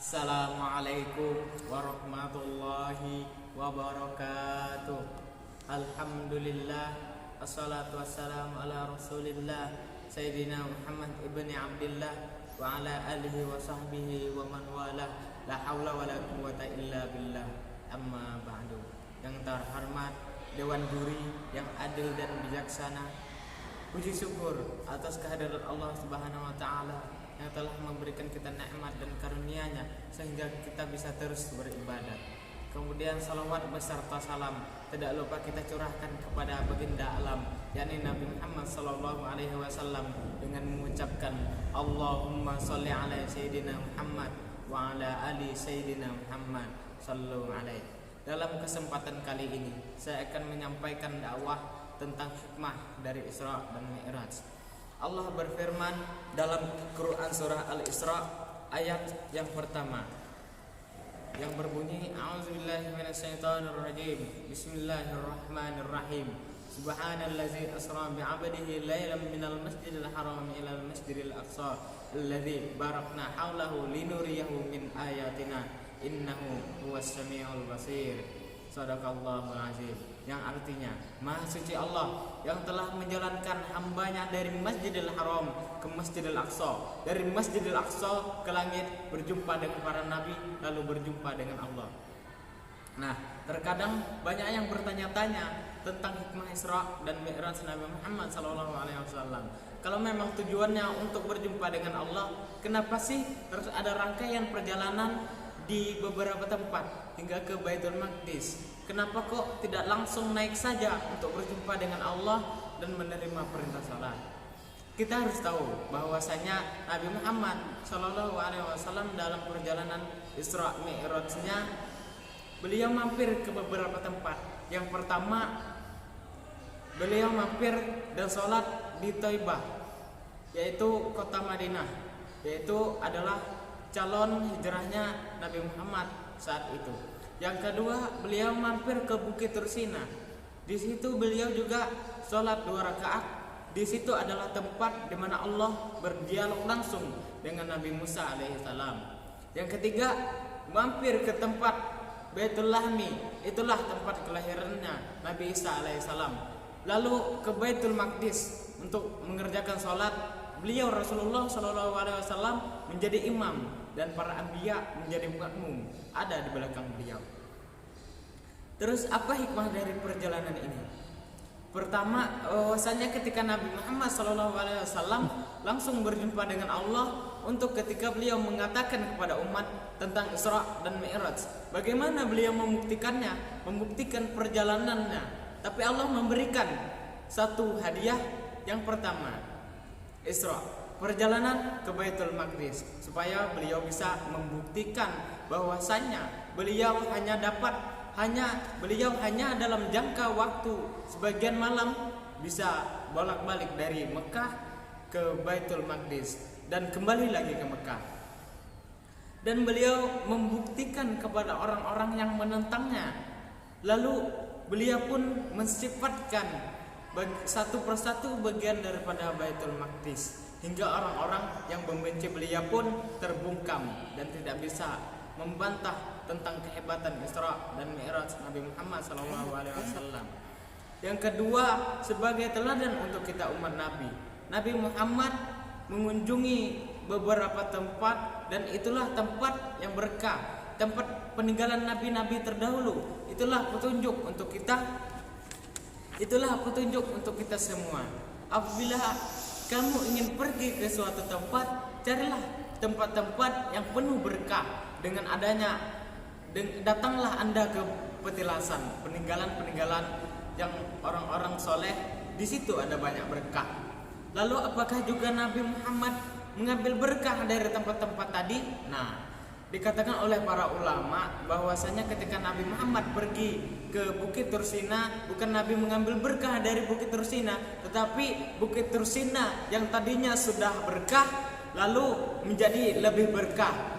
Assalamualaikum warahmatullahi wabarakatuh. Alhamdulillah, assalatu wassalamu ala rasulillah Sayyidina Muhammad ibni Abdillah wa ala alihi wa sahbihi wa man walah. La hawla wa la quwata illa billah. Amma ba'du. Yang terhormat Dewan Juri yang adil dan bijaksana, puji syukur atas kehadiran Allah Subhanahu wa taala yang telah memberikan kita nikmat dan karunia-Nya sehingga kita bisa terus beribadah. Kemudian salawat beserta salam tidak lupa kita curahkan kepada baginda alam, yakni Nabi Muhammad sallallahu alaihi wasallam, dengan mengucapkan Allahumma sholli ala sayyidina Muhammad wa ala ali sayyidina Muhammad sallallahu alaihi. Dalam kesempatan kali ini saya akan menyampaikan dakwah tentang hikmah dari Isra dan Mi'raj. Allah berfirman dalam Quran surah Al-Isra ayat yang pertama yang berbunyi A'udzubillahi minasyaitonirrajim. Bismillahirrahmanirrahim. Subhanallazi asra bi'abdihi lailan minal masjidil haram ilal masjidil aqsa alladzi barakna haulahu linuriyahu min ayatina innahu huwas samiul basir. Shadaqallahul azim. Yang artinya Maha suci Allah yang telah menjalankan hambanya dari Masjidil Haram ke Masjidil Aqsa, dari Masjidil Aqsa ke langit, berjumpa dengan para nabi, lalu berjumpa dengan Allah. Nah, terkadang banyak yang bertanya-tanya tentang hikmah Isra dan Mi'raj Nabi Muhammad SAW. Kalau memang tujuannya untuk berjumpa dengan Allah, kenapa sih harus ada rangkaian perjalanan di beberapa tempat hingga ke Baitul Maqdis? Kenapa kok tidak langsung naik saja untuk berjumpa dengan Allah dan menerima perintah salat? Kita harus tahu bahwasanya Nabi Muhammad SAW dalam perjalanan Isra Mi'rajnya beliau mampir ke beberapa tempat. Yang pertama, beliau mampir dan sholat di Thaibah, yaitu kota Madinah, yaitu adalah calon hijrahnya Nabi Muhammad saat itu. Yang kedua, beliau mampir ke Bukit Tursina. Di situ beliau juga sholat 2 rakaat. Di situ adalah tempat di mana Allah berdialog langsung dengan Nabi Musa alaihissalam. Yang ketiga, mampir ke tempat Baitul Lahmi. Itulah tempat kelahirannya Nabi Isa alaihissalam. Lalu ke Baitul Maqdis untuk mengerjakan sholat. Beliau Rasulullah SAW menjadi imam dan para anbiya menjadi makmum, ada di belakang beliau. Terus apa hikmah dari perjalanan ini? Pertama, bahwasanya ketika Nabi Muhammad SAW langsung berjumpa dengan Allah, untuk ketika beliau mengatakan kepada umat tentang Isra dan Mi'raj, bagaimana beliau membuktikannya, membuktikan perjalanannya. Tapi Allah memberikan satu hadiah. Yang pertama, Isra, perjalanan ke Baitul Maqdis, supaya beliau bisa membuktikan bahwasanya beliau hanya dalam jangka waktu sebagian malam bisa bolak-balik dari Mekah ke Baitul Maqdis dan kembali lagi ke Mekah. Dan beliau membuktikan kepada orang-orang yang menentangnya. Lalu beliau pun mensifatkan satu persatu bagian daripada Baitul Maqdis, hingga orang-orang yang membenci beliau pun terbungkam dan tidak bisa membantah tentang kehebatan Isra dan Mi'raj Nabi Muhammad SAW. Yang kedua, sebagai teladan untuk kita umat Nabi, Nabi Muhammad mengunjungi beberapa tempat, dan itulah tempat yang berkah, tempat peninggalan nabi-nabi terdahulu. Itulah petunjuk untuk kita. Itulah petunjuk untuk kita semua. Apabila kamu ingin pergi ke suatu tempat, carilah tempat-tempat yang penuh berkah. Dengan adanya, datanglah Anda ke petilasan, peninggalan-peninggalan yang orang-orang soleh. Di situ ada banyak berkah. Lalu apakah juga Nabi Muhammad mengambil berkah dari tempat-tempat tadi? Nah, dikatakan oleh para ulama bahwasanya ketika Nabi Muhammad pergi ke Bukit Tursina, bukan Nabi mengambil berkah dari Bukit Tursina, tetapi Bukit Tursina yang tadinya sudah berkah lalu menjadi lebih berkah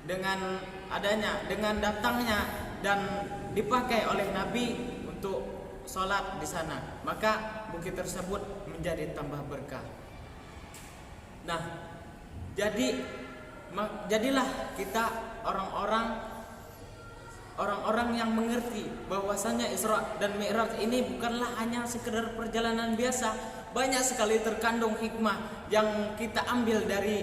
dengan datangnya dan dipakai oleh Nabi untuk sholat di sana, maka bukit tersebut menjadi tambah berkah. Nah, jadi Jadilah kita orang-orang yang mengerti bahwasanya Isra dan Mi'raj ini bukanlah hanya sekedar perjalanan biasa. Banyak sekali terkandung hikmah yang kita ambil dari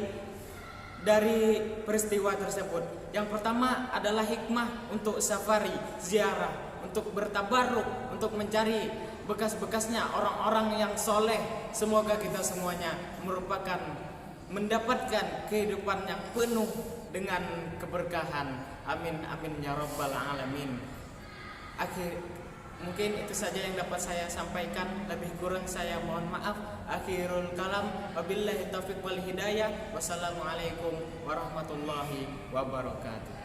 peristiwa tersebut. Yang pertama adalah hikmah untuk safari, ziarah, untuk bertabaruk, untuk mencari bekas-bekasnya orang-orang yang soleh. Semoga kita semuanya mendapatkan kehidupan yang penuh dengan keberkahan. Amin amin ya rabbal alamin. Mungkin itu saja yang dapat saya sampaikan. Lebih kurang saya mohon maaf. Akhirul kalam, wabillahi taufiq wal hidayah. Wassalamualaikum warahmatullahi wabarakatuh.